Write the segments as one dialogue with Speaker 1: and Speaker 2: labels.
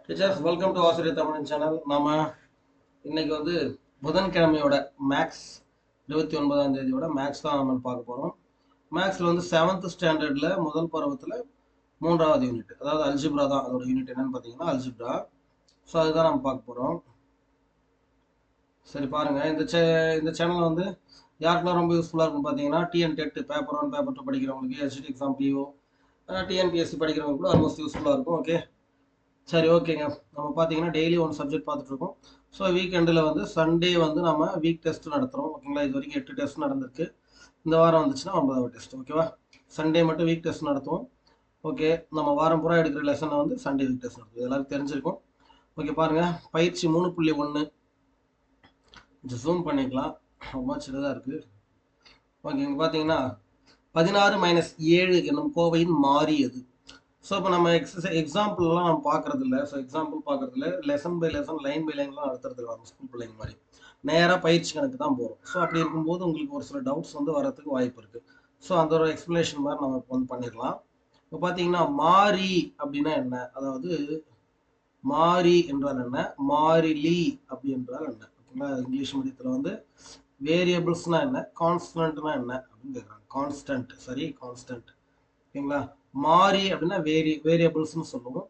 Speaker 1: Teachers welcome to ஆசிரியர் Tamil channel. நாம இன்னைக்கு வந்து புதன்கிழமையோட மேக்ஸ் 29ஆம் தேதியோட மேக்ஸ் தான் நம்ம பார்க்க போகிறோம். மேக்ஸில் வந்து 7th ஸ்டாண்டர்டில் முதல் பருவத்தில் 3வது யூனிட், அதாவது அல்ஜிப்ரா தான் அதோட யூனிட். என்னன்னு பார்த்தீங்கன்னா அல்ஜிப்ரா. ஸோ அதுதான் நம்ம பார்க்க போகிறோம். சரி பாருங்க, இந்த சேனல் வந்து யாருக்கெல்லாம் ரொம்ப யூஸ்ஃபுல்லாக இருக்குன்னு பார்த்தீங்கன்னா டிஎன் டெட் பேப்பர் 1 பேப்பர் 2 படிக்கிறவங்களுக்கு, ஹெச்டி எக்ஸாம் பிஓ, டிஎன்பிஎஸ்சி படிக்கிறவங்களுக்கு கூட ஆல்மோஸ்ட் யூஸ்ஃபுல்லாக இருக்கும். ஓகே, சரி ஓகேங்க. நம்ம பார்த்தீங்கன்னா டெய்லி ஒன் சப்ஜெக்ட் பார்த்துட்ருக்கோம். ஸோ வீக்கெண்டில் வந்து சண்டே வந்து நம்ம வீக் டெஸ்ட் நடத்துகிறோம். ஓகேங்களா, இது வரைக்கும் 8 டெஸ்ட் நடந்திருக்கு. இந்த வாரம் வந்துச்சுன்னா 9வது டெஸ்ட். ஓகேவா, சண்டே மட்டும் வீக் டெஸ்ட் நடத்துவோம். ஓகே, நம்ம வாரம் பூரா எடுக்கிற லெசனை வந்து சண்டே வீக் டெஸ்ட் நடத்துவோம். எல்லாரும் தெரிஞ்சிருக்கும். ஓகே பாருங்கள், பயிற்சி 3.1 கொஞ்சம் ஜூம் பண்ணிக்கலாம், ரொம்ப சின்னதாக இருக்குது. ஓகே, இங்கே பார்த்தீங்கன்னா 16 - 7 என்னும் கோவையின் மாறி எது? ஸோ இப்போ நம்ம எக்ஸாம்பிள்லாம் நம்ம பார்க்கறது இல்லை. ஸோ எக்ஸாம்பிள் பார்க்கறது இல்லை, lesson by lesson, line by லைன்லாம் நடத்துறது இல்லை. நம்ம ஸ்கூல் பிள்ளைங்க மாதிரி நேராக பயிற்சி கணக்கு தான் போகிறோம். ஸோ அப்படி இருக்கும்போது உங்களுக்கு ஒரு சில டவுட்ஸ் வந்து வரதுக்கு வாய்ப்பு இருக்குது. ஸோ அந்த ஒரு எக்ஸ்பிளேஷன் மாதிரி நம்ம இப்போ வந்து பண்ணிடலாம். இப்போ பார்த்தீங்கன்னா மாறி அப்படின்னா என்ன, அதாவது மாறி என்றால் என்ன, மாறிலி அப்படி என்றால் என்ன? ஓகேங்களா, இங்கிலீஷ் மீடியத்தில் வந்து வேரியபிள்ஸ்னா என்ன, கான்ஸ்டன்ட்னா என்ன அப்படின்னு கேட்குறாங்க. கான்ஸ்டன்ட், சரி, கான்ஸ்டன்ட். ஓகேங்களா, மாறி அப்படின்னா வேரியபிள்ஸ்னு சொல்லுவோம்.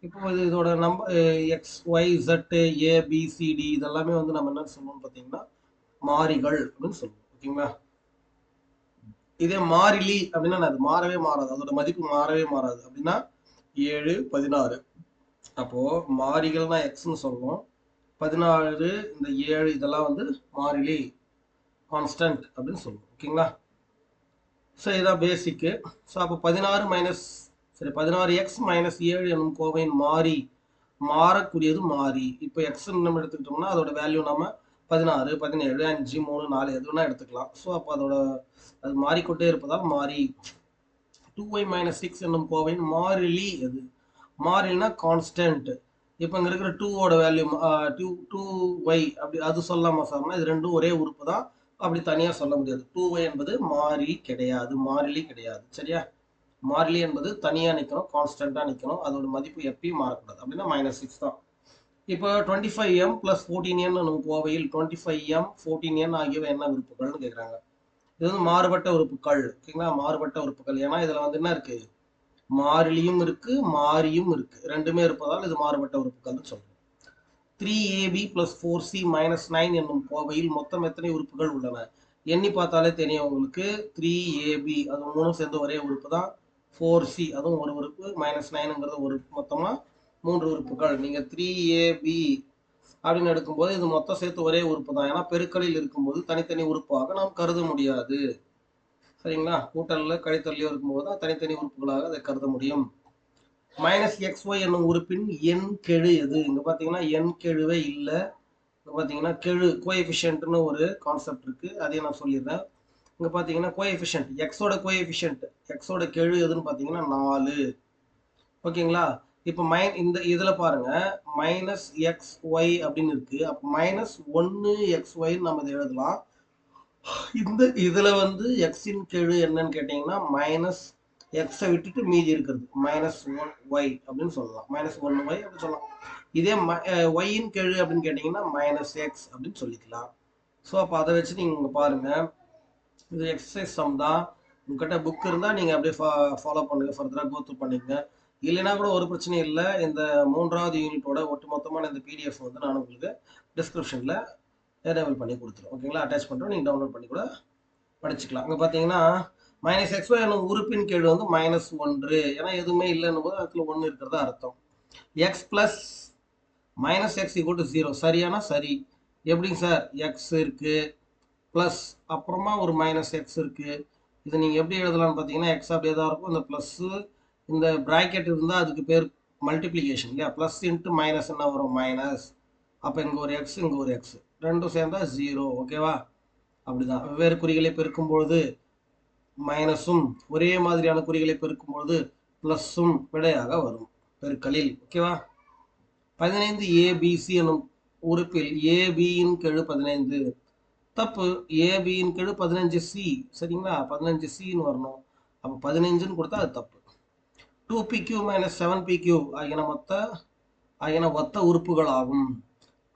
Speaker 1: இப்போ இதோட number X Y Z ABCD இதெல்லாமே வந்து நம்ம என்ன சொல்லுவோம்னு பார்த்தீங்கன்னா மாறிகள் அப்படின்னு சொல்லுவோம். ஓகேங்களா, இதே மாறிலி அப்படின்னா அது மாறவே மாறாது, அதோட மதிப்பு மாறவே மாறாது. அப்படின்னா 7, 16. அப்போ மாறிகள்னா எக்ஸ்ன்னு சொல்லுவோம், 14, இந்த 7 இதெல்லாம் வந்து மாறிலி, கான்ஸ்டன்ட் அப்படின்னு சொல்லுவோம். ஓகேங்களா, ஸோ இதான் பேசிக்கு. ஸோ அப்போ 16 மைனஸ், சரி, 16x - 7 எனும் கோவையின் மாறி, மாறக்கூடியது மாறி. இப்போ எக்ஸ் நம்ம எடுத்துக்கிட்டோம்னா அதோட வேல்யூ நம்ம 16, 17, 5, 3, 4 எது வேணா எடுத்துக்கலாம். ஸோ அப்போ அதோட அது மாறிக்கொண்டே இருப்பதால் மாறி. 2y - 6 என்னும் கோவையின் மாறிலி எது? மாறிலினா கான்ஸ்டன்ட். இப்போ இங்கே இருக்கிற 2ஓட வேல்யூ 2y அப்படி அது சொல்லலாமா சார்னா, இது ரெண்டும் ஒரே உறுப்பு தான், அப்படி தனியாக சொல்ல முடியாது. 2y என்பது மாறி கிடையாது, மாறிலி கிடையாது. சரியா, மாறிலி என்பது தனியாக நிற்கணும், கான்ஸ்டன்ட்டாக நிற்கணும், அதோட மதிப்பு எப்பயும் மாறக்கூடாது. அப்படின்னா -6 தான். இப்போ 25m + 14n என்னும் கோவையில் 25m 14n ஆகியவை என்ன உறுப்புகள்னு கேட்குறாங்க. இது வந்து மாறுபட்ட உறுப்புகள். ஓகேங்களா, மாறுபட்ட உறுப்புகள். ஏன்னா இதில் வந்து என்ன இருக்கு, மாறிலியும் இருக்கு, மாறியும் இருக்கு, ரெண்டுமே இருப்பதால் இது மாறுபட்ட உறுப்புகள்னு சொல்றோம். 3ab + 4c - 9 என்னும் கோவையில் மொத்தம் எத்தனை உறுப்புகள் உள்ளன? எண்ணி பார்த்தாலே தெரியும் உங்களுக்கு. 3ab அது மூணும் சேர்ந்து ஒரே உறுப்பு தான். 4c அதுவும் ஒரு உறுப்பு, -9ங்கிறது ஒரு, மொத்தமாக 3 உறுப்புகள். நீங்கள் 3ab அப்படின்னு எடுக்கும்போது இது மொத்தம் சேர்த்து ஒரே உறுப்பு தான். ஏன்னா பெருக்கலில் இருக்கும்போது தனித்தனி உறுப்பாக நாம் கருத முடியாது. சரிங்களா, கூட்டல்ல கழித்தல்லையோ இருக்கும்போது தான் தனித்தனி உறுப்புகளாக அதை கருத முடியும். -xy என்னும் உறுப்பின் எண் கெழு எது? இங்க பாத்தீங்கன்னா எண் கெழுவே இல்லை. இங்க பாத்தீங்கன்னா கெழு கோஎஃபிஷியன்ட்னு ஒரு கான்செப்ட் இருக்கு, அதையும் நான் சொல்லிடுறேன். இங்க பாத்தீங்கன்னா கோஎஃபிஷியன்ட், எக்ஸோட கோஎஃபிஷியன்ட், எக்ஸோட கெழு எதுன்னு பாத்தீங்கன்னா 4. ஓகேங்களா, இப்போ இந்த இதுல பாருங்க -xy அப்படின்னு இருக்கு. அப்போ -1xy நம்ம இதை எழுதலாம். இந்த இதுல வந்து எக்ஸின் கெழு என்னன்னு கேட்டீங்கன்னா எக்ஸை விட்டுட்டு மீதி இருக்கிறது -1y அப்படின்னு சொல்லலாம், -1y அப்படின்னு சொல்லலாம். இதே ஒய்யின் கெழு அப்படின்னு கேட்டிங்கன்னா -x அப்படின்னு சொல்லிக்கலாம். ஸோ அப்போ அதை வச்சு நீங்கள் இங்கே பாருங்கள், இது எக்ஸசைஸ் சம் தான். உங்ககிட்ட புக் இருந்தால் நீங்கள் அப்படியே ஃபாலோ பண்ணுங்கள், ஃபர்தராக கோத்ரூ பண்ணிக்கங்க. இல்லைன்னா கூட ஒரு பிரச்சனையும் இல்லை. இந்த 3வது யூனிட்டோட ஒட்டுமொத்தமான இந்த பிடிஎஃப் வந்து நான் உங்களுக்கு டிஸ்கிரிப்ஷனில் எனேபிள் பண்ணி கொடுத்துருவோம். ஓகேங்களா, அட்டாச் பண்ணுறோம், நீங்கள் டவுன்லோட் பண்ணி கூட படிச்சுக்கலாம். அங்கே பார்த்தீங்கன்னா -xy என்னும் உறுப்பின் கீழ் வந்து -1, ஏன்னா எதுவுமே இல்லைன்னும் போது அதுல 1 இருக்கிறதா அர்த்தம். x + -x = 0 சரியானா சரி. எப்படிங்க சார், x இருக்கு ப்ளஸ் அப்புறமா ஒரு -x இருக்கு, இது நீங்கள் எப்படி எழுதலாம்னு பார்த்தீங்கன்னா x அப்படியே தான் இருக்கும். இந்த ப்ளஸ்ஸு இந்த ப்ராக்கெட் இருந்தால் அதுக்கு பேர் மல்டிப்ளிகேஷன் இல்லையா. ப்ளஸ் இன்ட்டு மைனஸ் என்ன வரும், மைனஸ். அப்போ இங்கே ஒரு எக்ஸ், இங்கே ஒரு எக்ஸ், ரெண்டும் சேர்ந்தா 0. ஓகேவா, அப்படிதான். வெவ்வேறு குறிகளை பெருக்கும்பொழுது மைனஸும், ஒரே மாதிரியான குறிகளை பெருக்கும்பொழுது ப்ளஸ்ஸும் விடையாக வரும் பெருக்கலில். ஓகேவா, 15abc எனும் உறுப்பில் ஏபியின் கெழு 15. தப்பு, ஏபியின் கெழு 15c. சரிங்களா, 15cன்னு வரணும். அப்போ 15ன்னு கொடுத்தா அது தப்பு. 2pq - 7pq ஆகியன மொத்த ஆகியன ஒத்த உறுப்புகள் ஆகும்.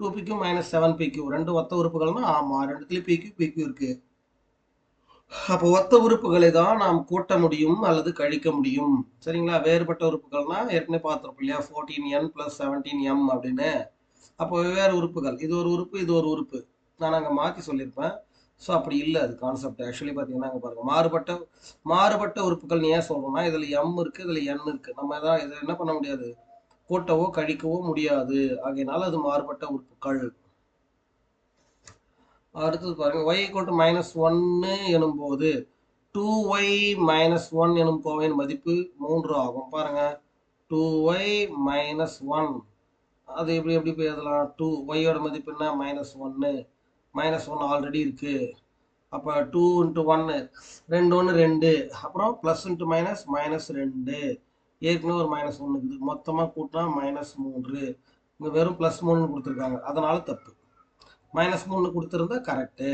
Speaker 1: 2pq மைனஸ் 7pq ரெண்டு ஒத்த உறுப்புகள்னா ஆமா, ரெண்டுத்துலயும் pq இருக்கு. அப்போ ஒத்த உறுப்புகளை தான் நாம் கூட்ட முடியும் அல்லது கழிக்க முடியும். சரிங்களா? வேறுபட்ட உறுப்புகள்னா ஏற்கனவே பார்த்துருப்போம் இல்லையா, 14n + 17m அப்படின்னு. அப்போ வெவ்வேறு உறுப்புகள், இது ஒரு உறுப்பு, இது ஒரு உறுப்பு. நான் அங்கே மாற்றி சொல்லியிருப்பேன். ஸோ அப்படி இல்லை அது கான்செப்ட். ஆக்சுவலி பார்த்தீங்கன்னா அங்கே பாருங்கள், மாறுபட்ட உறுப்புகள் ஏன் சொல்கிறோம்னா, இதில் m இருக்குது, இதில் n இருக்குது. நம்ம இதை என்ன பண்ண முடியாது, கூட்டவோ கழிக்கவோ முடியாது. ஆகையினால அது மாறுபட்ட உறுப்புகள். அடுத்தது பாருங்க, y = -1 எனும்போது 2y - 1 எனும் கோவையின் மதிப்பு 3 ஆகும். பாருங்க, 2y - 1 அது எப்படி போய் எழுதலாம்? 2y யோட மதிப்பு என்ன? -1. -1 ஆல்ரெடி இருக்கு. அப்போ 2 × 1 2 1 2, அப்புறம் ப்ளஸ் இன்ட்டு மைனஸ் -2, ஏற்கனவே ஒரு -1 இருக்குது. மொத்தமாக கூட்டினா -3. இங்கே வெறும் +3 கொடுத்துருக்காங்க, அதனால தப்பு. -3 கொடுத்துருந்தா கரெக்டு.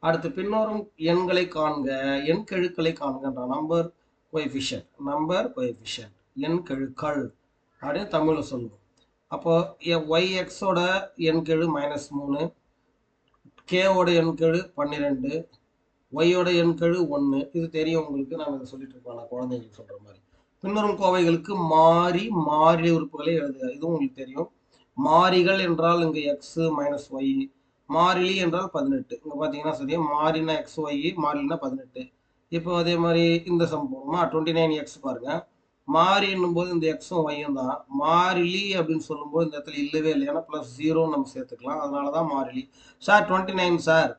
Speaker 1: அடுத்து பின்வரும் எண்களை காண்க, எண் கெழுக்களை காண்கன்ற நம்பர் கோஎஃபிஷியன்ட் எண் கெழுக்கள் அப்படின்னு தமிழில் சொல்லுவோம். அப்போ yxோட எண் கெழு -3, k-ஓட எண் கெழு 12, y-ஓட எண் கெழு 1. இது தெரியும் உங்களுக்கு, நான் இதை சொல்லிட்டு இருக்கேன், நான் குழந்தைங்களுக்கு சொல்ற மாதிரி. பின்வரும் கோவைகளுக்கு மாறி உறுப்புகளை எழுதுக. இதுவும் உங்களுக்கு தெரியும். மாறிகள் என்றால் இங்கு x - y, மாறிலி என்றால் 18. இங்க பாத்தீங்கன்னா சரியா, மாறினா xy, மாறிலினா 18. இப்போ அதே மாதிரி இந்த சம் போடுமா, 29x பாருங்க. மாறி என்னும் போது இந்த எக்ஸும் ஒய்யும் தான். மாறிலி அப்படின்னு சொல்லும்போது இந்த இடத்துல இல்லவே இல்லை, ஏன்னா +0 நம்ம சேர்த்துக்கலாம், அதனாலதான் மாறிலி. சார் 29 சார்,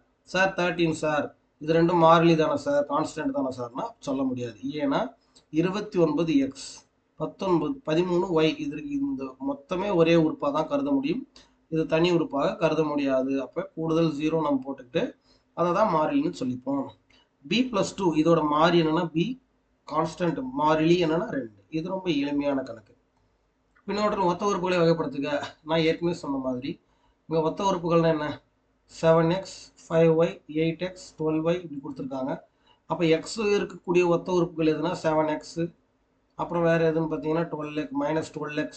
Speaker 1: 13 சார், இது ரெண்டும் மாறிலி தானே சார், கான்ஸ்டன்ட் தானே சார்னா சொல்ல முடியாது. ஏன்னா 29x 13y இதற்கு இந்த மொத்தமே ஒரே உறுப்பாக தான் கருத முடியும், இது தனி உறுப்பாக கருத முடியாது. அப்போ கூடுதல் 0 நம்ம போட்டுக்கிட்டு அதை தான் மாறிலின்னு சொல்லிப்போம். b+2 இதோட மாறி என்னன்னா b, கான்ஸ்டன்ட் மாறிலி என்னன்னா 2. இது ரொம்ப எளிமையான கணக்கு. பின்னோட்டில் ஒத்த உறுப்புகளை வகைப்படுத்துக. நான் ஏற்கனவே சொன்ன மாதிரி இங்கே ஒத்த உறுப்புகள்னா என்ன, 7x 5y 8x 12y இப்படி கொடுத்துருக்காங்க. அப்போ எக்ஸ் இருக்கக்கூடிய ஒத்த உறுப்புகள் எதுனா 7x, அப்புறம் வேறு எதுன்னு பார்த்தீங்கன்னா 12x,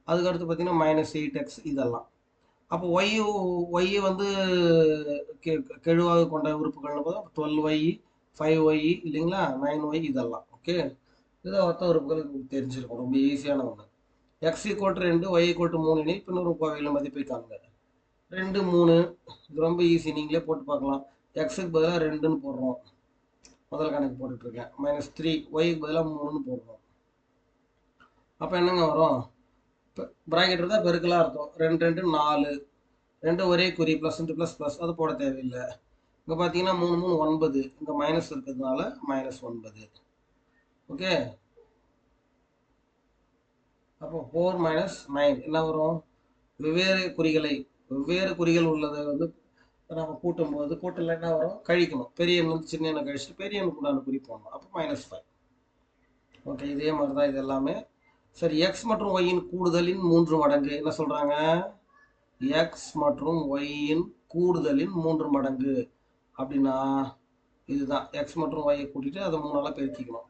Speaker 1: அதுக்கடுத்து பார்த்தீங்கன்னா -8x இதெல்லாம். அப்போ ஒய் வந்து கெழுவாக கொண்ட உறுப்புகள்னு பார்த்தா 12y 5y இல்லைங்களா, 9y இதெல்லாம். ஓகே, இதுதான் ஒத்த உறுப்புகள் தெரிஞ்சிருக்கும், ரொம்ப ஈஸியான ஒன்று. x = 2 y = 3 எனில் பின்வரும் கோவைகளின் மதிப்பை காண்க. 2 3 இது ரொம்ப ஈஸி, நீங்களே போட்டு பார்க்கலாம். எக்ஸுக்கு பதிலாக 2ன்னு போடுறோம், முதல் கணக்கு போட்டுட்டு இருக்கேன். -3 ஒய்க்கு பதிலாக 3ன்னு போடுறோம். அப்போ என்னங்க வரும், பிராக்கெட் இருந்தால் பெருக்கலாக அர்த்தம். 2 2 4, 2 ஒரே குறி, ப்ளஸ் இன்ட்டு ப்ளஸ் ப்ளஸ், அது போட தேவையில்லை. இங்கே பார்த்தீங்கன்னா 3 3 9, இங்கே மைனஸ் இருக்கிறதுனால -9. ஓகே, அப்போ 4 - 9 என்ன வரும், வெவ்வேறு குறிகள் உள்ளதை வந்து நம்ம கூட்டும்போது கூட்டல என்ன வரும், கழிக்கணும். பெரிய எண் வந்து சின்ன எண்ணை கழிச்சுட்டு பெரிய எண்ணுக்கு உண்டான குறி போடணும். அப்போ -5. ஓகே, இதே மாதிரி தான் இது எல்லாமே. சரி, எக்ஸ் மற்றும் ஒய்யின் கூடுதலின் 3 மடங்கு என்ன சொல்றாங்க, எக்ஸ் மற்றும் ஒய்யின் கூடுதலின் 3 மடங்கு அப்படின்னா இதுதான். எக்ஸ் மற்றும் ஒய்யை கூட்டிட்டு அதை 3ஆல பெருக்கிக்கணும்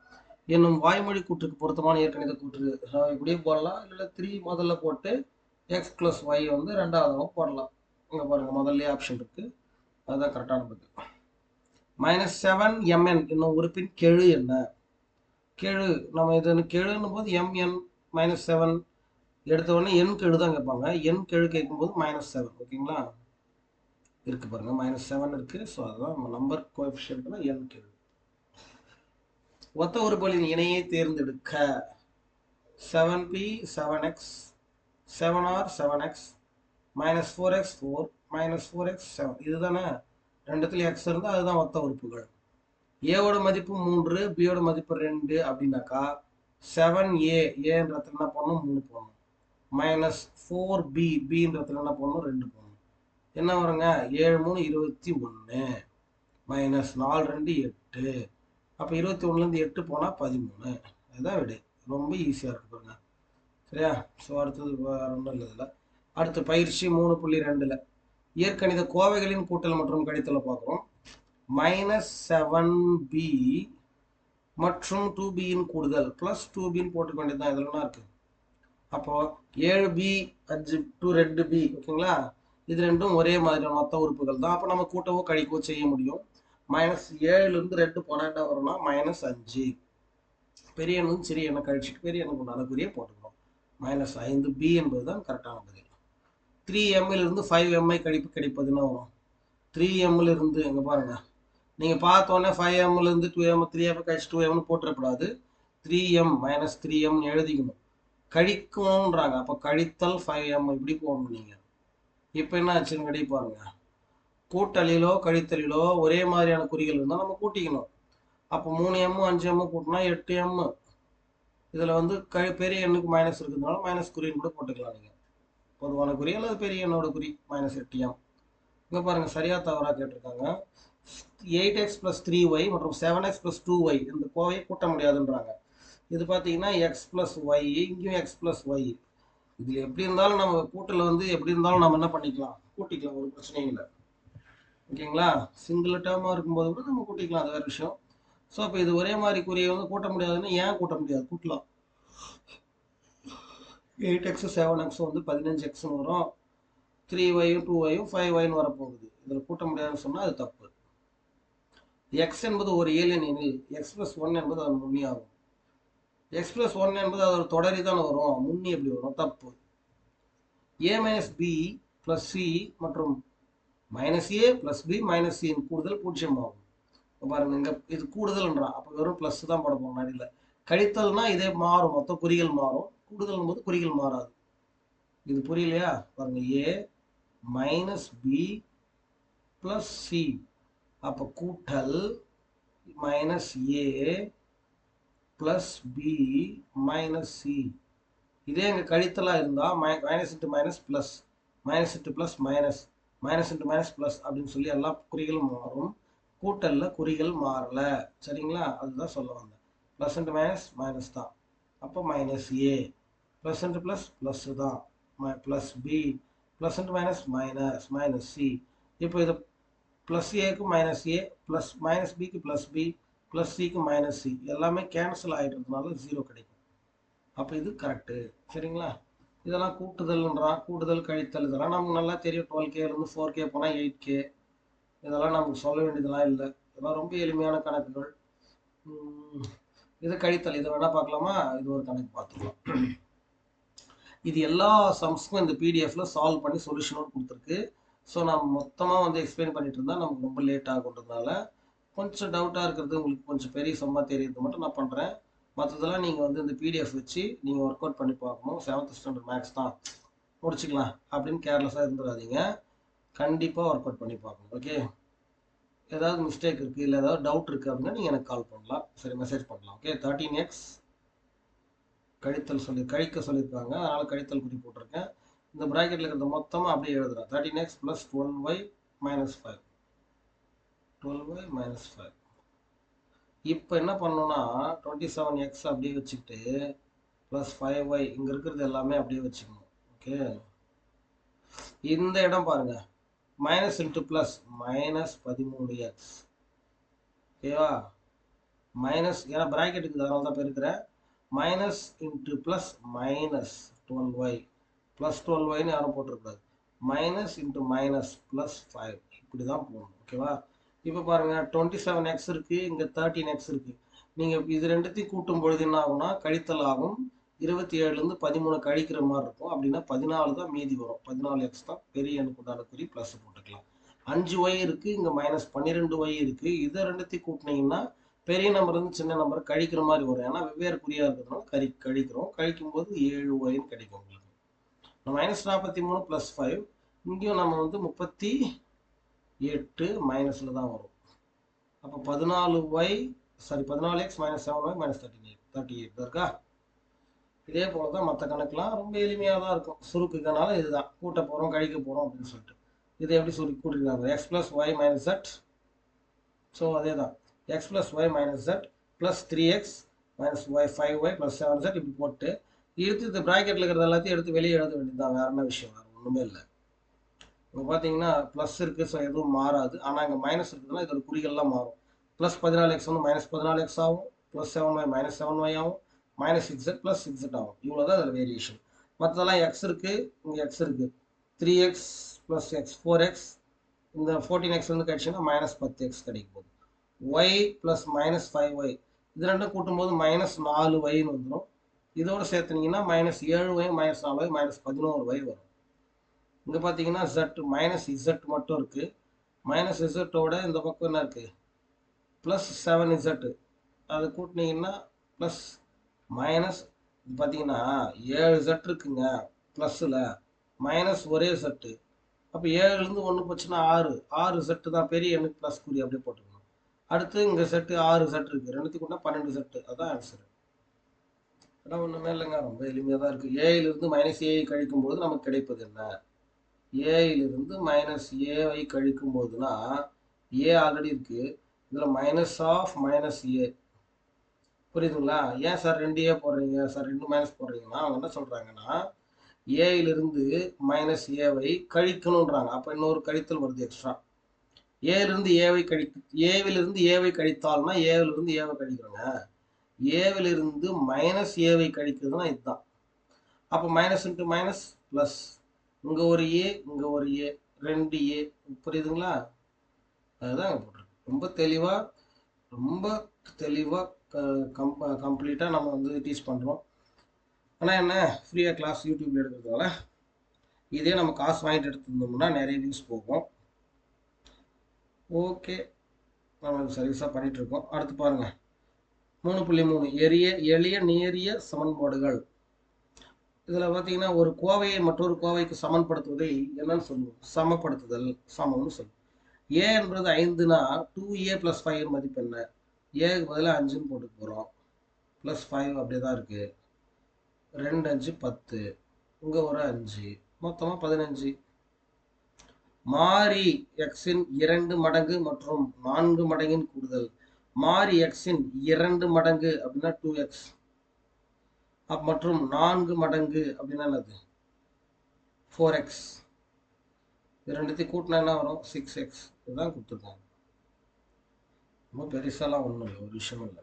Speaker 1: என்னும் வாய்மொழி கூற்றுக்கு பொருத்தமான இயற்கணித கூற்று. இப்படியே போடலாம், இல்லை 3 முதல்ல போட்டு x + y வந்து ரெண்டாவதாகவும் போடலாம். இங்கே பாருங்க, முதல்ல ஆப்ஷன் இருக்கு, அதுதான் கரெக்டான பதில். -7mn என்னும் உறுப்பின் கெழு என்ன? கெழு நம்ம இது கெழுன்னும் போது mn -7 எடுத்த உடனே எண் கெழு தான் கேட்பாங்க. எண் கெழு கேட்கும்போது -7. ஓகேங்களா, இருக்கு பாருங்க, -7 இருக்கு. ஸோ அதுதான் நம்பர் கோஎஃபிஷியன்ட்னா எண் கெழு. ஒத்த உறுப்புகளின் இணையை தேர்ந்தெடுக்க. 7p 7x 7r 7x -4x 4 -4x 7 இதுதானே. ரெண்டுத்துல எக்ஸ் இருந்தால் அதுதான் ஒத்த உறுப்புகள். ஏவோட மதிப்பு 3, பியோட மதிப்பு 2 அப்படின்னாக்கா 7a ஏன்றதுல என்ன பண்ணணும், 3 போடணும். -4b பின்றதுல என்ன பண்ணணும், 2 போடணும். என்ன வருங்க, 7 3 21 -4 2 8. அப்போ 21லேருந்து 8 போனால் 13. அதுதான் விடை. ரொம்ப ஈஸியாக இருக்கு பாருங்க. சரியா, ஸோ அடுத்தது ஒன்றும் இல்லை இதில். அடுத்து பயிற்சி 3.2ல் இயற்கணித கோவைகளின் கூட்டல் மற்றும் கழித்தலை பார்க்குறோம். -7b மற்றும் 2bயின் கூடுதல் +2bன்னு போட்டுக்க வேண்டியது தான். இதில் என்ன இருக்குது, அப்போ 7b 5 2 2b ஓகேங்களா. இது ரெண்டும் ஒரே மாதிரியான மொத்த உறுப்புகள் தான். அப்போ நம்ம கூட்டவோ கழிக்கவோ செய்ய முடியும். -7லிருந்து 2 போனால் என்ன வரும்னா -5. பெரிய எண்ணும் சிறிய எண்ணை கழிச்சுட்டு பெரிய எண்ணுக்கு உண்டான குறியை போட்டுக்கிறோம். -5b என்பது தான் கரெக்டான பதில். 3mலிருந்து 5m கிடைப்பதுன்னா வரும். 3mலிருந்து இங்கே பாருங்க, நீங்கள் பார்த்தோன்னே 5mலிருந்து 2m 3m கழிச்சு 2mனு போட்டுறக்கூடாது. 3m -3m எழுதிக்கணும். கழிக்கணுன்றாங்க, அப்போ கழித்தல் 5m இப்படி போடணும் நீங்கள். இப்போ என்ன ஆச்சுன்னு கடி பாருங்க, கூட்டலிலோ கழித்தலிலோ ஒரே மாதிரியான குறிகள் இருந்தால் நம்ம கூட்டிக்கணும். அப்போ 3m 5m கூட்டினா 8m. இதில் வந்து பெரிய எண்ணுக்கு மைனஸ் இருக்கிறதுனால மைனஸ் குறின்னு கூட போட்டுக்கலாம் நீங்கள். பொதுவான குறி அல்லது பெரிய எண்ணோட குறி -8m. இங்கே பாருங்க, சரியா தவறா கேட்டிருக்காங்க. 8x + 3y மற்றும் 7x + 2y இந்த கோவையை கூட்ட முடியாதுன்றாங்க. இது பார்த்தீங்கன்னா x + y, இங்கேயும் x + y. இதில் எப்படி இருந்தாலும் நம்ம கூட்டல வந்து எப்படி இருந்தாலும் நம்ம என்ன பண்ணிக்கலாம், கூட்டிக்கலாம், ஒரு பிரச்சனையும் இல்லை. ஓகேங்களா. சிங்கிள் டேர்மாக இருக்கும்போது கூட நம்ம கூட்டிக்கலாம், அது வேறு விஷயம். ஸோ அப்போ இது ஒரே மாதிரி குறியை வந்து கூட்ட முடியாதுன்னு ஏன் கூட்ட முடியாது, கூட்டலாம். 8x 7x வந்து 15xன்னு வரும். 3yயும் 2yயும் 5yன்னு வரப்போகுது. இதில் கூட்ட முடியாதுன்னு சொன்னால் அது தப்பு. x என்பது ஒரு இயலின் எனில் x + 1 என்பது அதன் முன்னி ஆகும். x + 1 என்பது அதோட தொடரி தான் வரும், முன்னி எப்படி வரும், தப்பு. a - b + c மற்றும் -a + b - c கூடுதல் 0 ஆகும். பாருங்க, இங்க இது கூடுதல்ன்றான், அப்போ வெறும் ப்ளஸ் தான் போட போகணும் அடியில். கழித்தல்னா இதே மாறும், மொத்த குறிகள் மாறும். கூடுதல் போது குறிகள் மாறாது. இது புரியலையா? பாருங்க, a - b + c, அப்போ கூட்டல் -a + b - c. இதே இங்கே கழித்தலாக இருந்தால் -× ப்ளஸ், -× மைனஸ், -× ப்ளஸ் அப்படின்னு சொல்லி எல்லா குறிகளும் மாறும். கூட்டல்ல குறிகள் மாறல. சரிங்களா, அதுதான் சொல்ல வந்தேன். +× மைனஸ் தான், அப்போ -a. +× ப்ளஸ் தான், +b. +× -c. இப்போ இது +a-க்கு -a, -b-க்கு +b, +c-க்கு -c எல்லாமே கேன்சல் ஆகிடுறதுனால 0 கிடைக்கும். அப்போ இது கரெக்டு. சரிங்களா. இதெல்லாம் கூட்டுதல்ன்றான், கூடுதல் கழித்தல் இதெல்லாம் நமக்கு நல்லா தெரியும். 12Kலேருந்து 4K போனால் 8K. இதெல்லாம் நமக்கு சொல்ல வேண்டியதெல்லாம் இல்லை. இதெல்லாம் ரொம்ப எளிமையான கணக்குகள். இது கழித்தல், இதை வேணால் பார்க்கலாமா? இது ஒரு கணக்கு பார்த்துக்கலாம். இது எல்லா சம்ஸ்க்கும் இந்த பிடிஎஃப்ல சால்வ் பண்ணி சொல்யூஷனோடு கொடுத்துருக்கு. ஸோ நம்ம மொத்தமாக வந்து எக்ஸ்பிளைன் பண்ணிட்டு இருந்தால் நமக்கு ரொம்ப லேட் ஆகுன்றதுனால கொஞ்சம் டவுட்டாக இருக்கிறது, உங்களுக்கு கொஞ்சம் பெரிய சம்மா தெரியுது மட்டும் நான் பண்ணுறேன். மற்றதெல்லாம் நீங்கள் வந்து இந்த பிடிஎஃப் வச்சு நீங்கள் ஒர்க் அவுட் பண்ணி பார்க்கணும். 7th ஸ்டாண்டர்ட் மேக்ஸ் தான், முடிச்சுக்கலாம் அப்படின்னு கேர்லெஸ்ஸாக இருந்துடாதீங்க. கண்டிப்பாக ஒர்க் அவுட் பண்ணி பார்க்கணும். ஓகே, ஏதாவது மிஸ்டேக் இருக்குது இல்லை ஏதாவது டவுட் இருக்குது அப்படின்னா நீங்கள் எனக்கு கால் பண்ணலாம். சரி, மெசேஜ் பண்ணலாம். ஓகே, 13x கழித்தல் கழிக்க சொல்லியிருக்காங்க, அதனால் கழித்தல் குறி போட்டிருக்கேன். இந்த ப்ராக்கெட்டில் இருக்கிறத மொத்தமாக அப்படியே எழுதுறேன். 13x + 12y - 5. 12y - 5. இப்போ என்ன பண்ணணும்னா 27x அப்படியே வச்சுக்கிட்டு +5y இங்கே இருக்கிறது எல்லாமே அப்படியே வச்சுக்கணும். ஓகே, இந்த இடம் பாருங்க, -× +, -13x. ஓகேவா, மைனஸ், ஏன்னா ப்ராக்கெட்டுக்கு அதனால தான் பெருக்கிறேன். -× +, -12y யாரும் போட்டிருக்காது. -× +5 இப்படி தான் போகணும். ஓகேவா. இப்போ பாருங்க, 27x இருக்கு, இங்கே 13x இருக்கு. நீங்கள் இது ரெண்டுத்தையும் கூட்டும் பொழுது என்ன ஆகும்னா கழித்தல் ஆகும். 27லேருந்து 13 கழிக்கிற மாதிரி இருக்கும். அப்படின்னா 14 தான் மீதி வரும். 14x தான் பெரிய எண்ணுக்கு உண்டான குறி, ப்ளஸ் போட்டுக்கலாம். 5y இருக்கு, இங்கே -12y இருக்கு. இதை ரெண்டுத்தையும் கூட்டினீங்கன்னா பெரிய நம்பர் வந்து சின்ன நம்பர் கழிக்கிற மாதிரி வரும். ஏன்னா வெவ்வேறு குறியாக இருக்கிறதுனால கழிக்கிறோம். கழிக்கும்போது 7yன்னு கிடைக்கும் உங்களுக்கு. -43 + 5, இங்கேயும் நம்ம வந்து 38 மைனஸில் தான் வரும். அப்போ 14x - 7y - 38 இருக்கா. இதே போல தான் மற்ற கணக்கெலாம் ரொம்ப எளிமையாக தான் இருக்கும். சுருக்குக்கனால இதுதான் கூட்ட போகிறோம் கழிக்க போகிறோம் அப்படின்னு சொல்லிட்டு இதை எப்படி சுருக்கி கூட்டிருக்காங்க, x + y - z. ஸோ அதே தான், x + y - z + 3x - y 5y + 7z இப்படி போட்டு எடுத்து இந்த ப்ராக்கெட்டில் இருக்கிறது எல்லாத்தையும் எடுத்து வெளியே எழுத வேண்டியது தான். வேறு என்ன விஷயம், வேறு ஒன்றுமே இல்லை. இப்போ பார்த்தீங்கன்னா ப்ளஸ் இருக்குது, ஸோ எதுவும் மாறாது. ஆனால் இங்கே மைனஸ் இருக்குதுன்னா இதோட குறிகள்லாம் மாறும். +14x வந்து -14x ஆகும், +7y - 7y ஆகும், -6z + 6z ஆகும். இவ்வளோ தான் அதில் வேரியேஷன். மற்றதெல்லாம் எக்ஸ் இருக்குது, இங்கே எக்ஸ் இருக்குது. 3x + x 4x, இந்த 14x வந்து கிடைச்சுன்னா -10x கிடைக்கும் போது y + -5y, இது ரெண்டும் கூட்டும்போது -4yன்னு வந்துடும். இதோடு சேர்த்துனீங்கன்னா -7y -4y -11y வரும். இங்கே பார்த்தீங்கன்னா z மட்டும் இருக்குது. -z-ஓட இந்த பக்கம் என்ன இருக்குது, +7z, அது கூட்டினீங்கன்னா ப்ளஸ் மைனஸ் பார்த்தீங்கன்னா 7z இருக்குங்க ப்ளஸில், மைனஸ் ஒரே செட்டு. அப்போ 7லேருந்து 1 போச்சுன்னா 6 செட்டு தான், பெரிய எண்ணுக்கு ப்ளஸ் குறி அப்படியே போட்டுக்கணும். அடுத்து இங்கே செட்டு 6 செட்டு இருக்குது, ரெண்டுத்துக்கு கூட 12 செட்டு, அதுதான் ஆன்சரு. ஆனால் ஒன்றுமே இல்லைங்க, ரொம்ப எளிமையாக தான் இருக்குது. ஏயிலிருந்து -a கழிக்கும்போது நமக்கு கிடைப்பது என்ன, ஏயிலிருந்து -aவை கழிக்கும் போதுனா ஏ ஆல்ரெடி இருக்குது, இதில் -a புரியுதுங்களா? ஏன் சார் 2a போடுறீங்க சார், 2 மைனஸ் போடுறீங்கன்னா அவங்க என்ன சொல்கிறாங்கன்னா ஏயிலிருந்து -aவை கழிக்கணுன்றாங்க. அப்போ இன்னொரு கழித்தல் வருது எக்ஸ்ட்ரா. ஏவிலிருந்து ஏவை கழித்தால்னா ஏவிலிருந்து ஏவை கழிக்கிறோங்க, ஏவிலிருந்து -aவை கழிக்கிறதுனா இதுதான். அப்போ மைனஸ் இன்ட்டு மைனஸ் ப்ளஸ், இங்கே ஒரு ஏ இங்கே ஒரு ஏ, 2a, புரியுதுங்களா? அதுதான் அங்கே போட்டிருக்கு. ரொம்ப தெளிவாக கம்ப்ளீட்டாக நம்ம வந்து டீச் பண்ணுறோம். ஆனால் என்ன, ஃப்ரீயாக கிளாஸ் யூடியூப்ல எடுக்கிறதால இதே நம்ம காசு வாங்கிட்டு எடுத்துருந்தோம்னா நிறைய வியூஸ் போகும். ஓகே, நம்ம சர்வீஸாக பண்ணிகிட்ருக்கோம். அடுத்து பாருங்கள் 3.3 எளிய நேரிய சமன்பாடுகள். இதில் பார்த்தீங்கன்னா ஒரு கோவையை மற்றொரு கோவைக்கு சமன்படுத்துவதை என்னன்னு சொல்லுவோம், சமப்படுத்துதல், சமம்னு சொல்லுவோம். ஏ என்பது 5னா 2a + 5 மதிப்பு என்ன, ஏக்கு பதிலாக 5ன்னு போட்டு போகிறோம், +5 அப்படியே தான் இருக்குது, 2 5 10, இங்கே ஒரு 5, மொத்தமாக 15. மாறி எக்ஸின் 2 மடங்கு மற்றும் 4 மடங்கின் கூடுதல். மாறி எக்ஸின் 2 மடங்கு அப்படின்னா 2x, மற்றும் 4 மடங்கு அப்படின்னா என்னது, 4x. இது ரெண்டுத்தையும் கூட்டினா என்ன வரும், 6x. இதுதான் கொடுத்துருக்காங்க. ரொம்ப பெருசாலாம் ஒன்றும் இல்லை, ஒரு விஷயம் இல்லை.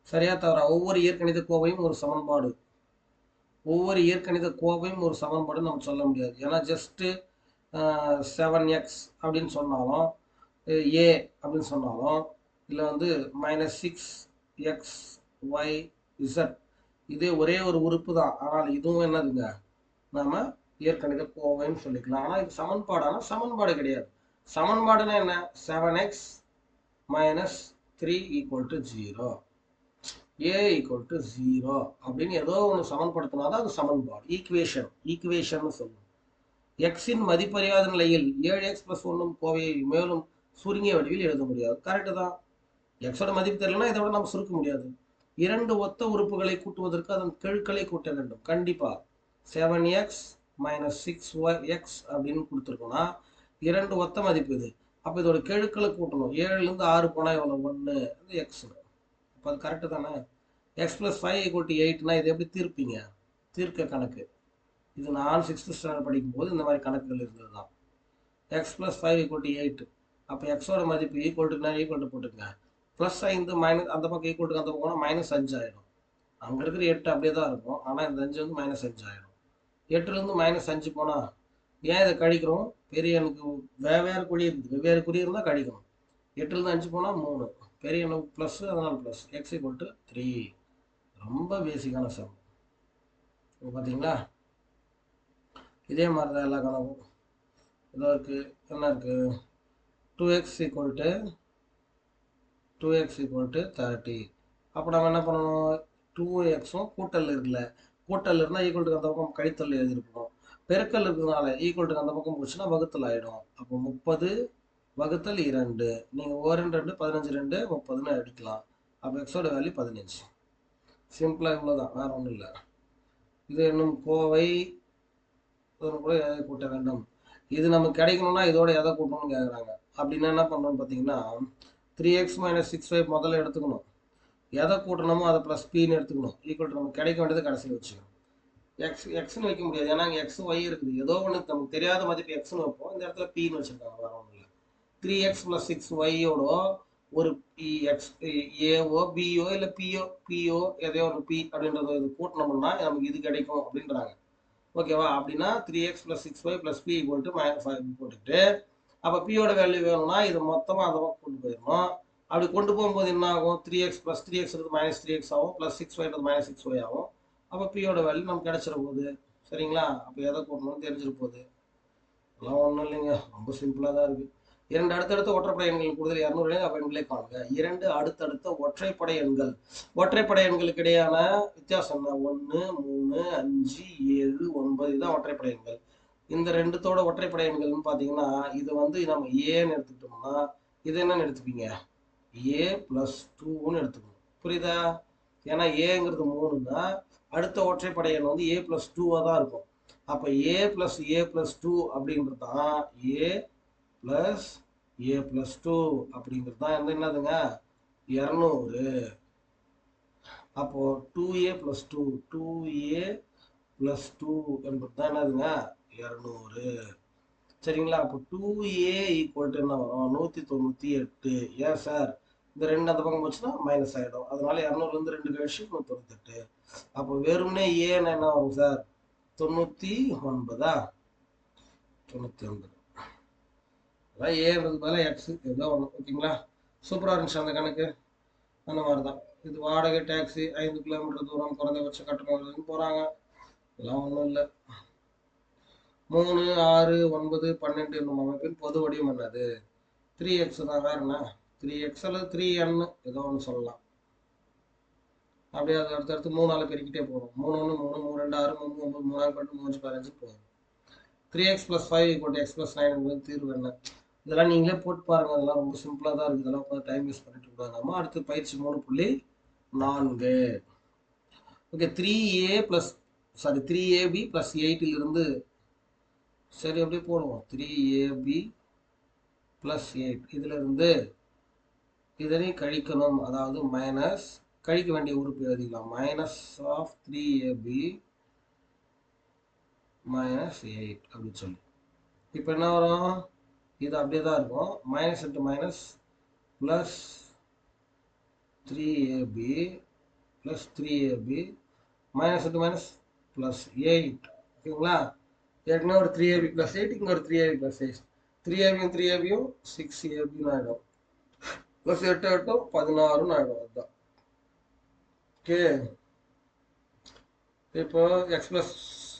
Speaker 1: சரியா தவிர ஒவ்வொரு இயற்கணித கோவையும் ஒரு சமன்பாடு, ஒவ்வொரு இயற்கணித கோவையும் ஒரு சமன்பாடு நம்ம சொல்ல முடியாது. ஏன்னா ஜஸ்ட்டு 7x அப்படின்னு சொன்னாலும், ஏ அப்படின்னு சொன்னாலும், இல்லை வந்து -6xyz, இதே ஒரே ஒரு உறுப்பு தான். ஆனால் இதுவும் என்னதுங்க, நம்ம இயற்கணித கோவைன்னு சொல்லிக்கலாம். ஆனால் இது சமன்பாடானா சமன்பாடு கிடையாது. சமன்பாடுனா என்ன, 7x - 3 = 0, a = 0 அப்படின்னு ஏதோ ஒன்று சமன்படுத்தினாதான் அது சமன்பாடு, ஈக்குவேஷன் சொல்லுவோம். எக்ஸின் மதிப்பறியாத நிலையில் 7x + 1 கோவையை மேலும் சுருங்கிய வடிவில் எழுத முடியாது. கரெக்டு தான். எக்ஸோட மதிப்பு தெரியலனா இதை விட நம்ம சுருக்க முடியாது. 2 ஒத்த உறுப்புகளை கூட்டுவதற்கு அதன் கெழுக்களை கூட்ட வேண்டும். கண்டிப்பாக 7x - 6x அப்படின்னு கொடுத்துருக்கோம்னா 2 ஒத்த மதிப்பு இது. அப்போ இதோட கெழுக்களை கூட்டணும். 7லேருந்து 6 போனால் எவ்வளோ, 1, அது எக்ஸ். அப்போ அது கரெக்டு தானே. x + 5 = 8னா இது எப்படி தீர்ப்பீங்க, தீர்க்க கணக்கு. இது நான் 6th ஸ்டாண்டர்ட் படிக்கும்போது இந்த மாதிரி கணக்குகள் இருந்தது தான். x + 5 = 8. அப்போ எக்ஸோட மதிப்பு ஈக்குவல் டு போட்டுங்க, +5 மைனஸ் அந்த பக்கம் ஈக்குவல் டு அந்த பக்கம் -5 ஆகிடும். அங்கே இருக்கிற 8 அப்படியே தான் இருக்கும், ஆனால் இந்த 5 வந்து -5 ஆகிடும். 8லேருந்து -5 போனால் ஏன் இதை கழிக்கிறோம், பெரிய எண்ணுக்கு வெவ்வேறு குறி இருந்தால் கழிக்கணும். 8லேருந்து 5 போனால் 3, பெரிய எண்ணுக்கு ப்ளஸ், அதனால் ப்ளஸ். x = 3. ரொம்ப பேசிக்கான சம். பார்த்தீங்களா, இதே மாதிரி தான் எல்லா கணக்கும். இதோ இருக்குது, என்ன இருக்குது, 2x = 30. அப்போ நம்ம என்ன பண்ணணும், 2xம் கூட்டல் இருக்குல்ல, கூட்டல் இருந்தால் ஈக்குவல் டு அந்த பக்கம் கழித்தல் எழுதியிருக்கணும். பெருக்கல் இருக்கிறதுனால ஈக்குவல் டு அந்த பக்கம் போச்சுன்னா வகுத்தல் ஆகிடும். அப்போ 30/2, நீங்கள் 1 2 15 2 30ன்னு அடிக்கலாம். அப்போ எக்ஸோட வேல்யூ 15. சிம்பிளாக இவ்வளோதான், வேறு ஒன்றும் இல்லை. இது இன்னும் கோவை கூட எதை கூட்ட வேண்டும். இது நமக்கு கிடைக்கணும்னா இதோட எதை கூட்டணும்னு கேட்குறாங்க. அப்படின்னா என்ன பண்ணணும்னு பார்த்தீங்கன்னா 3x - 6y முதல்ல எடுத்துக்கணும், எதை கூட்டணுமோ அதை +pன்னு எடுத்துக்கணும், ஈக்குவல் டு நமக்கு கிடைக்க வேண்டியது கடைசியில் வச்சுக்கணும். எக்ஸ்ன்னு வைக்க முடியாது, ஏன்னா இங்கே x y இருக்குது, ஏதோ ஒன்று நமக்கு தெரியாத மதிப்பு எக்ஸ்ன்னு வைப்போம், இந்த இடத்துல pன்னு வச்சுருக்காங்க, வேறு ஒன்றும் இல்லை. 3x + 6yயோட ஒரு x ஏஓ பிஓ இல்லை பிஓ எதையோ ஒரு பி அப்படின்றத இது கூட்டினோம்னா நமக்கு இது கிடைக்கும் அப்படின்றாங்க. ஓகேவா? அப்படின்னா 3x + 6y + p = -5 போட்டுட்டு, அப்போ p ஓட வேல்யூ வேணும்னா இது மொத்தமாக அதை கொண்டு போயிடணும். அப்படி கொண்டு போகும்போது என்ன ஆகும்? 3x + 3x -3x ஆகும், +6y -6y ஆகும். அப்போ p ஓட வேல்யூ நமக்கு கிடைச்சிட போகுது. சரிங்களா? அப்போ எதை கூட்டணும்னு தெரிஞ்சிட போகுது. அதெல்லாம் ஒன்றும் இல்லைங்க, ரொம்ப சிம்பிளாக தான் இருக்குது. 2 அடுத்தடுத்த ஒற்றைப்படை எண்கள் கூடுதல் 200 அப்ப எண்களை காணுங்க. 2 அடுத்தடுத்த ஒற்றைப்படை எண்கள். ஒற்றைப்படை எண்களுக்கு இடையான வித்தியாசம் என்ன? 1, 3, 5, 7, 9 இதுதான் ஒற்றைப்படை எண்கள். இந்த ரெண்டுத்தோட ஒற்றைப்படை எண்கள்னு பார்த்தீங்கன்னா, இது வந்து நம்ம ஏன்னு எடுத்துக்கிட்டோம்னா, இது என்னன்னு எடுத்துப்பீங்க? a + 2ன்னு எடுத்துக்கணும். புரியுதா? ஏன்னா ஏங்கிறது 3ன்னா அடுத்த ஒற்றைப்படை எண் வந்து a + 2வா தான் இருக்கும். அப்போ a + a + 2 அப்படின்றது தான் a + a + 2 அப்படிங்கிறது தான் என்னதுங்க? 200. அப்போ 2a + 2 2a + 2 என்பது தான் என்னதுங்க? 200. சரிங்களா? அப்போ 2a = என்ன வரும்? 198. ஏன் சார்? இந்த 2 அந்த பக்கம் போச்சுன்னா மைனஸ் ஆகிடும். அதனால 200லேருந்து 2 கழிச்சு 198. அப்போ வெறும்னே ஏன்னு என்ன வரும் சார்? 99. 99. அதான் ஏன்றது பதிலாக எக்ஸ் ஏதோ ஒன்று. ஓகேங்களா? சூப்பராக இருந்துச்சு அந்த கணக்கு. அந்த மாதிரி தான் இது. வாடகை டாக்ஸி 5 கிலோமீட்டர் தூரம் குறைந்தபட்ச கட்டணம் போகிறாங்க. இதெல்லாம் ஒன்றும் இல்லை. 3, 6, 9, 12 என்னும் அமைப்பின் பொது வடிவம் என்னது? 3x தான். வேற என்ன? 3x அல்லது 3n ஏதோ ஒன்று சொல்லலாம். அப்படியே அது அடுத்தடுத்து 3ஆல் பெருக்கிட்டே போகும். 3 1 3, 3 2 6, 3 9, 3 12, 3 15 போகும். 3x + 5 = x + 9 என்பது தீர்வு என்ன? இதெல்லாம் நீங்களே போட்டு பாருங்க. அதெல்லாம் ரொம்ப சிம்பிளாக தான் இருக்குது. இதெல்லாம் உட்காந்து டைம் வேஸ்ட் பண்ணிட்டு இருக்காங்க. நம்ம அடுத்து பயிற்சி 3.4. ஓகே, 3ab + 8 சரி அப்படியே போடுவோம். 3ab + 8 இதுல இருந்து இதனை கழிக்கணும். அதாவது மைனஸ் கழிக்க வேண்டிய உறுப்பு எழுதிக்கலாம். -3ab - 8 அப்படின்னு சொல்லி. இப்போ என்ன வரும்? இது அப்படியே தான் இருக்கும். Minus into minus plus 3ab + 3ab minus into minus plus 8. ஓகேங்களா? ஏற்கனவே ஒரு 3ab + 8, இங்கே ஒரு 3ab + 8. 3ab 3ab 6ab ஆகிடும். ப்ளஸ் 8 8 16 ஆகிடும். அதுதான். ஓகே, இப்போ x +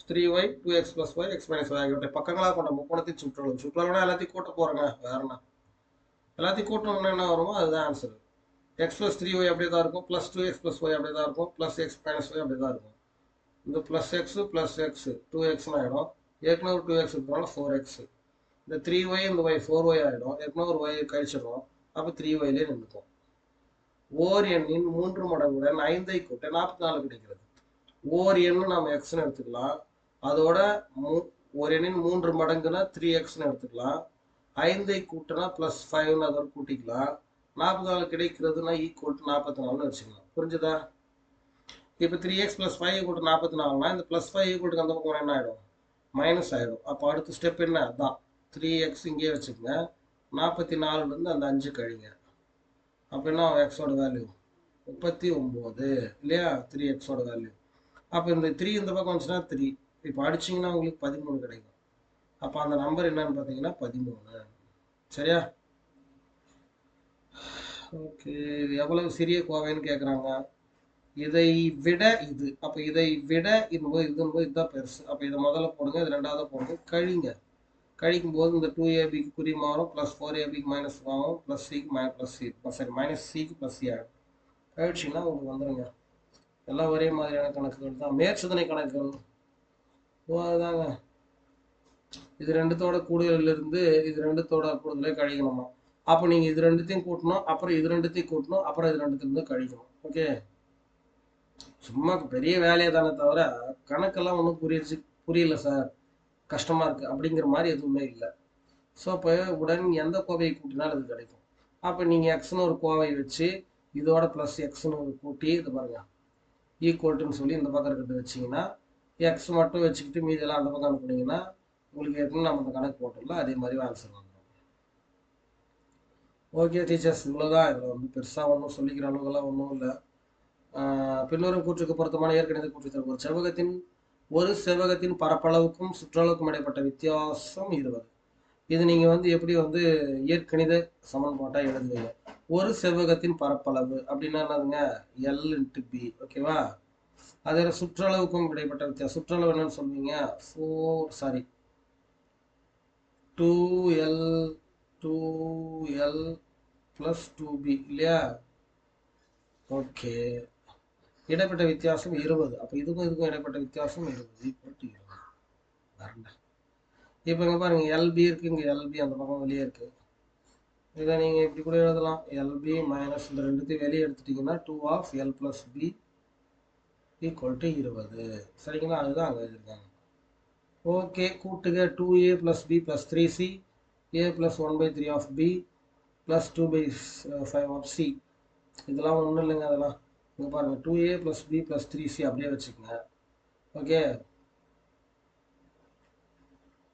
Speaker 1: 3y 2x + y x - y ஆகியவற்றை பக்கங்களாக கொண்ட முக்கோணத்தின் சுற்றளவு. சுற்றளவுனா எல்லாத்தையும் கூட்ட போகிறேங்க. வேற என்ன? எல்லாத்தையும் கூட்டணும்னா என்ன வருமோ அதுதான் ஆன்சர். x + 3y அப்படியே தான் இருக்கும், ப்ளஸ் 2x + y அப்படியே தான் இருக்கும், ப்ளஸ் x - y அப்படியே தான் இருக்கும். இந்த ப்ளஸ் எக்ஸ் ப்ளஸ் எக்ஸ் 2xன்னு ஆகிடும். ஏற்கனவே ஒரு 2x இருக்கிறனால 4x. இந்த 3y இந்த y 4y ஆகிடும். ஏற்கனவே ஒரு y கழிச்சிடும். அப்போ 3yலே நின்றுக்கும். ஓர் எண்ணின் 3 மடங்குடன் 5ஐ கூட்ட 44 கிடைக்கிறது. ஓர் எண்ணு நம்ம எக்ஸ்ன்னு எடுத்துக்கலாம். அதோட ஒரு எண்ணின் 3 மடங்குனா 3xன்னு எடுத்துக்கலாம். 5ஐ கூட்டினா +5ன்னு அதோட கூட்டிக்கலாம். 44 கிடைக்கிறதுனா = 44ன்னு வச்சுக்கலாம். புரிஞ்சுதா? இப்போ 3x + 5 = 44னா இந்த +5 = அந்த பக்கம் என்ன ஆகிடும்? மைனஸ் ஆகிடும். அப்போ அடுத்த ஸ்டெப் என்ன? அதான் 3x இங்கேயே வச்சுக்கோங்க. 44லேருந்து அந்த 5 கழிங்க. அப்போ என்ன எக்ஸோட வேல்யூ? 39 இல்லையா? 3xோட வேல்யூ. அப்போ இந்த 3 இந்த பக்கம் வந்துச்சுன்னா 3. இப்போ அடிச்சிங்கன்னா உங்களுக்கு 13 கிடைக்கும். அப்போ அந்த நம்பர் என்னன்னு பார்த்தீங்கன்னா 13. சரியா? ஓகே, இது எவ்வளவு சிறிய கோவைன்னு கேட்குறாங்க. இதை விட இது. அப்போ இதை விட இதுதான் பெருசு. அப்போ இதை முதல்ல போடுங்க, இது ரெண்டாவது போடுங்க, கழிங்க. கழிக்கும் போது இந்த 2ab குறி மாறும், +4ab மைனஸ் ஆகும், +c -c + c ஆகும். கழிச்சிங்கன்னா உங்களுக்கு வந்துடுங்க. எல்லாம் ஒரே மாதிரியான கணக்குகள் தான். மேற்சோதனை கணக்குகள். அதுதாங்க. இது ரெண்டுத்தோட கூடுதலிருந்து இது ரெண்டுத்தோட கூடுதலை கழிக்கணுமா? அப்போ நீங்கள் இது ரெண்டுத்தையும் கூட்டணும், அப்புறம் இது ரெண்டுத்தையும் கூட்டணும், அப்புறம் இது ரெண்டுத்தையும் கழிக்கணும். ஓகே, சும்மா பெரிய வேலையை தானே தவிர கணக்கெல்லாம் ஒன்றும் புரியல சார், கஷ்டமாக இருக்குது அப்படிங்கிற மாதிரி எதுவுமே இல்லை. ஸோ இப்போ உடன் எந்த கோவையை கூட்டினாலும் அது கிடைக்கும். அப்போ நீங்கள் எக்ஸ்னு ஒரு கோவை வச்சு இதோட ப்ளஸ் எக்ஸ்னு ஒரு கூட்டி இது பாருங்க ஈக்குவல்ட்டுன்னு சொல்லி இந்த பக்கம் இருக்கிறது வச்சிங்கன்னா, எக்ஸ் மட்டும் வச்சுக்கிட்டு மீதெல்லாம் அந்த பக்கம் அனுப்புனீங்கன்னா உங்களுக்கு ஏற்கனவே நம்ம இந்த கணக்கு போட்டோம்ல அதே மாதிரி ஆன்சர் வந்துடும். ஓகே டீச்சர்ஸ், இவ்வளோதான். இதில் வந்து பெருசாக ஒன்றும் சொல்லிக்கிற அளவுகெல்லாம் ஒன்றும் இல்லை. பின்வரும் கூற்றுக்கு பொருத்தமான இயற்கணித கூற்று தரும். ஒரு செவ்வகத்தின் ஒரு செவ்வகத்தின் பரப்பளவுக்கும் சுற்றளவுக்கும் இடைப்பட்ட வித்தியாசம் 20. இது நீங்க வந்து எப்படி வந்து இயற்கணித சமன்பாட்டா எழுதுவீங்க. ஒரு செவ்வகத்தின் பரப்பளவு அப்படின்னா என்னதுங்க? L into B. ஓகேவா? அதே சுற்றளவுக்கும் இடைப்பட்ட வித்தியாசம். சுற்றளவு என்னன்னு சொல்லுவீங்க? 2L 2L + 2B இல்லையா? ஓகே. இடைப்பட்ட வித்தியாசம் 20. அப்போ இதுக்கும் இதுக்கும் இடைப்பட்ட வித்தியாசம் 20 = 20. வரண்டா. இப்போ இங்கே பாருங்க, எல்பி இருக்கு, இங்கே எல்பி அந்த பக்கம் வெளியே இருக்கு. இதை நீங்கள் இப்படி கூட எழுதலாம். எல்பி மைனஸ் இந்த ரெண்டுத்தையும் வெளியே எடுத்துட்டீங்கன்னா 2 of L + B = 20. சரிங்களா? அதுதான் அங்கே எழுதியிருக்காங்க. ஓகே, கூட்டுக 2A + B + 3C A + 1/3 of B + 2/5 of C. இதெல்லாம் ஒன்றும் இல்லைங்க. அதெல்லாம் இங்கே பாருங்கள், 2A + B + 3C அப்படியே வச்சுக்கோங்க. ஓகே,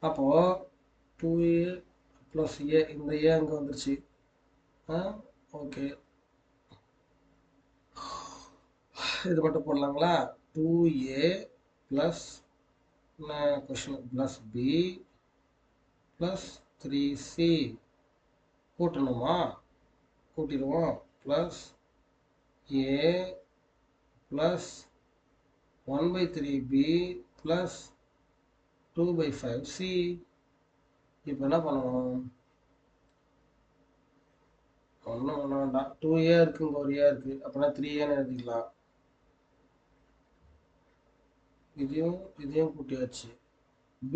Speaker 1: அப்போது 2A + A, இந்த A அங்கே வந்துருச்சு. ஓகே, இது மட்டும் போடலாங்களா? 2A + B + 3C கூட்டணுமா? கூட்டிடுவோம். Plus A + 1/3B + 2/5C. இப்போ என்ன பண்ணணும்? ஒன்றும் பண்ண வேண்டாம். 2A இருக்கு, இங்கே ஒரு A இருக்கு, அப்படின்னா 3Aன்னு எழுதிக்கலாம். இதையும் கூட்டியாச்சு. B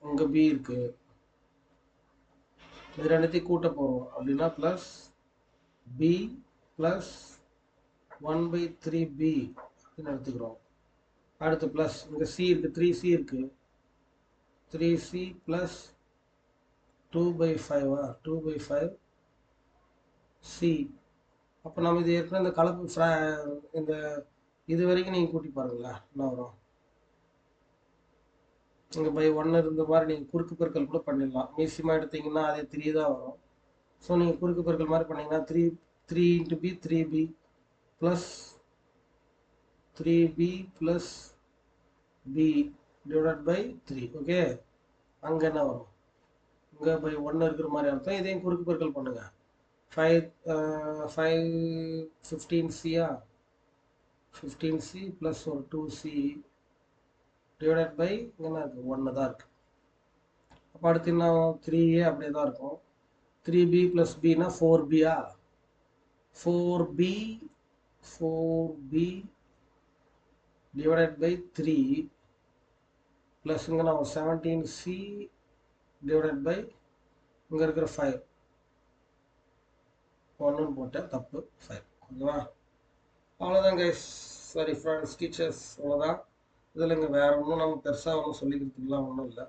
Speaker 1: இங்கே B இருக்கு, இது ரெண்டுத்தையும் கூட்ட போகிறோம். அப்படின்னா ப்ளஸ் B + 1/3B அப்படின்னு எடுத்துக்கிறோம். அடுத்து ப்ளஸ் இங்கே C இருக்குது, 3C இருக்கு, 3C + 2/5 2/5C. அப்போ நம்ம இது ஏற்கனவே இந்த கலப்பு இந்த இது வரைக்கும் நீங்கள் கூட்டி பாருங்களேன், என்ன வரும்? இங்கே பை 1 இருந்த மாதிரி நீங்கள் குறுக்கு பெருக்கல் கூட பண்ணிடலாம். மீசியமாக எடுத்தீங்கன்னா அதே 3 தான் வரும். ஸோ நீங்கள் குறுக்கு பெருக்கல் மாதிரி பண்ணிங்கன்னா 3 × B 3B + 3B + B / 3. Okay, அங்கே என்ன வரும்? இங்கே பை 1 இருக்கிற மாதிரி அர்த்தம். இதையும் குறுக்கு பெருக்கல் பண்ணுங்க. 15C 15C + ஒரு 2C / என்ன இருக்குது? 1 தான் இருக்குது. அப்போ அடுத்து என்ன? 3A அப்படியே தான் இருக்கும். 3B + B னா 4B 4B / 3 ப்ளஸ் இங்கே நான் 17C / இங்கே இருக்கிற 5 1ன்னு போட்டேன், தப்பு, 5. ஓகேவா? அவ்வளோதான் கைஸ். சாரி ஃப்ரெண்ட்ஸ், டீச்சர்ஸ், அவ்வளோதான். இதில் இங்கே வேறு ஒன்றும் நம்ம பெருசாக ஒன்றும் சொல்லிக்கிறதுக்குலாம் ஒன்றும் இல்லை.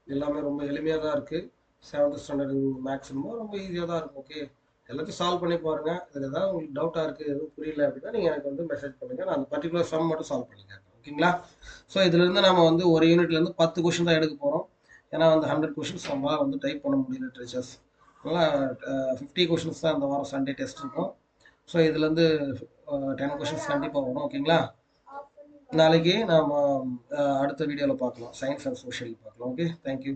Speaker 1: எல்லாமே ரொம்ப எளிமையாக தான் இருக்குது. 7th ஸ்டாண்டர்ட் மேக்ஸிமம் ரொம்ப ஈஸியாக தான் இருக்கும். ஓகே, எல்லாத்தையும் சால்வ் பண்ணி பாருங்கள். இதில் ஏதாவது உங்களுக்கு டவுட்டாக இருக்குது, எதுவும் புரியல அப்படின்னா நீங்கள் எனக்கு வந்து மெசேஜ் பண்ணுங்கள். நான் அந்த பர்டிகுலர் சம் மட்டும் சால்வ் பண்ணிக்கிறேன். ஓகேங்களா? ஸோ இதுலேருந்து நம்ம வந்து ஒரு யூனிட்லேருந்து 10 கொஷின் தான் எடுக்க போகிறோம். ஏன்னா வந்து 100 கொஷின்ஸ் நம்மளால் வந்து டைப் பண்ண முடியல லிட்ரேச்சர்ஸ். அதனால் 50 கொஷின்ஸ் தான் இந்த வாரம் சண்டே டெஸ்ட் இருக்கும். ஸோ இதுலேருந்து 10 கொஷின்ஸ் கண்டிப்பாக வரும். ஓகேங்களா? நாளைக்கு நாம் அடுத்த வீடியோவில் பார்க்கலாம். சயின்ஸ் அண்ட் சோஷியல் பார்க்கலாம். Okay, thank you.